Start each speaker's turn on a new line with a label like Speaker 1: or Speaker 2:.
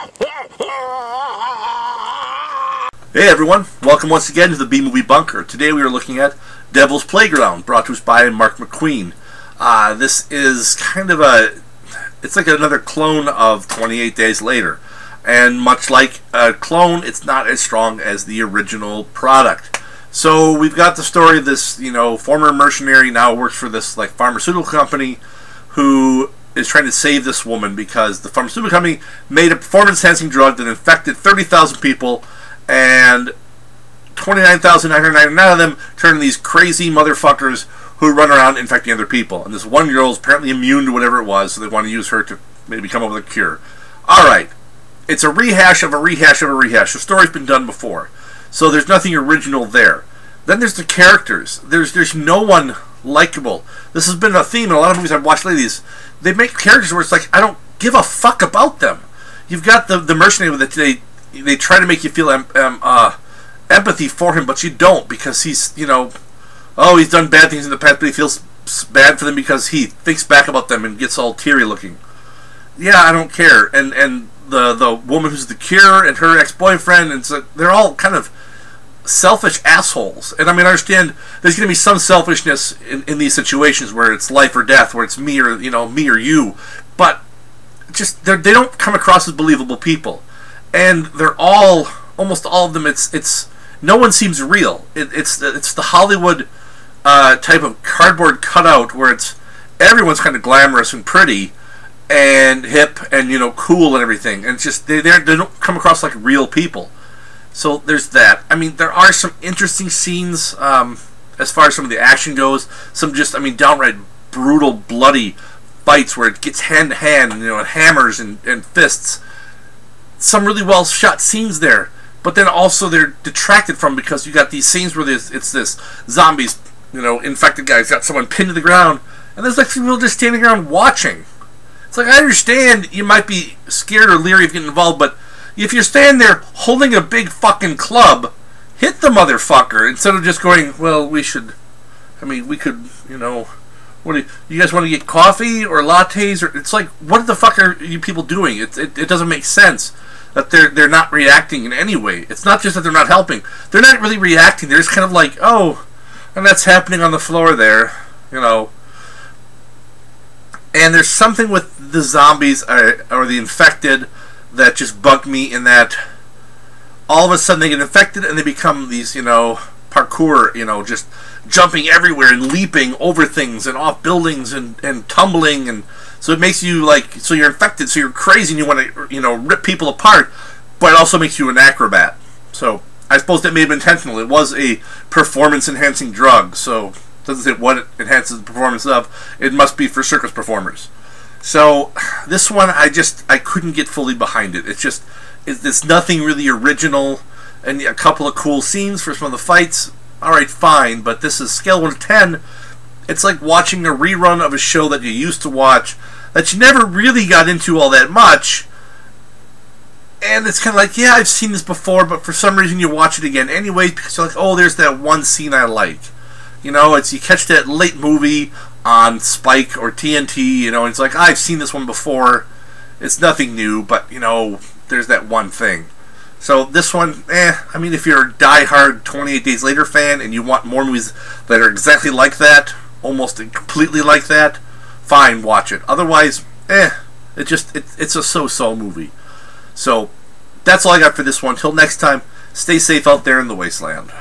Speaker 1: Hey everyone, welcome once again to the B-Movie Bunker. Today we are looking at Devil's Playground, brought to us by Mark McQueen. This is kind of it's like another clone of 28 Days Later. And much like a clone, it's not as strong as the original product. So we've got the story of this, former mercenary, now works for this pharmaceutical company, who is trying to save this woman because the pharmaceutical company made a performance-enhancing drug that infected 30,000 people, and 29,999 of them turn these crazy motherfuckers who run around infecting other people. And this one girl is apparently immune to whatever it was, so they want to use her to maybe come up with a cure. Alright, it's a rehash of a rehash of a rehash. The story's been done before, so there's nothing original there. Then there's the characters. There's no one likable. This has been a theme in a lot of movies I've watched lately. They make characters where it's like, I don't give a fuck about them. You've got the mercenary that they try to make you feel empathy for him, but you don't, because he's, he's done bad things in the past, but he feels bad for them because he thinks back about them and gets all teary looking. Yeah, I don't care. And the woman who's the cure and her ex-boyfriend, and so they're all kind of selfish assholes. And I mean, I understand there's going to be some selfishness in these situations where it's life or death, where it's me or you, but just they don't come across as believable people. And they're almost all of them, it's no one seems real. It's the Hollywood type of cardboard cutout where everyone's kind of glamorous and pretty and hip and cool and everything, and it's just they don't come across like real people. So there's that. I mean, there are some interesting scenes as far as some of the action goes. Some just, downright brutal, bloody fights where it gets hand to hand, and hammers and fists. Some really well shot scenes there, but then also they're detracted from because you got these scenes where it's this zombies, infected guy's got someone pinned to the ground, and there's people just standing around watching. It's like, I understand you might be scared or leery of getting involved, but if you're standing there holding a big fucking club, hit the motherfucker instead of just going, well, we could, what do you guys want to get, coffee or lattes? Or it's like, what the fuck are you people doing? It doesn't make sense that they're not reacting in any way. It's not just that they're not helping. They're not really reacting. They're just kind of like, oh, and that's happening on the floor there, And there's something with the zombies or the infected that just bugged me, in that all of a sudden they get infected and they become these, parkour, just jumping everywhere and leaping over things and off buildings and tumbling, and so it makes you so you're infected, so you're crazy and you want to, rip people apart, but it also makes you an acrobat. So I suppose that may have been intentional. It was a performance-enhancing drug, so it doesn't say what it enhances the performance of. It must be for circus performers. So this one, I couldn't get fully behind it. It's nothing really original, and a couple of cool scenes for some of the fights. Alright, fine, but this is scale 1 to 10. It's like watching a rerun of a show that you used to watch that you never really got into all that much, and it's kind of like, yeah, I've seen this before, but for some reason you watch it again anyway because you're like, oh, there's that one scene I like. You catch that late movie on Spike or TNT, and it's like, I've seen this one before. It's nothing new, but, there's that one thing. So this one, if you're a die-hard 28 Days Later fan and you want more movies that are exactly like that, almost completely like that, fine, watch it. Otherwise, it's a so-so movie. So that's all I got for this one. Till next time, stay safe out there in the wasteland.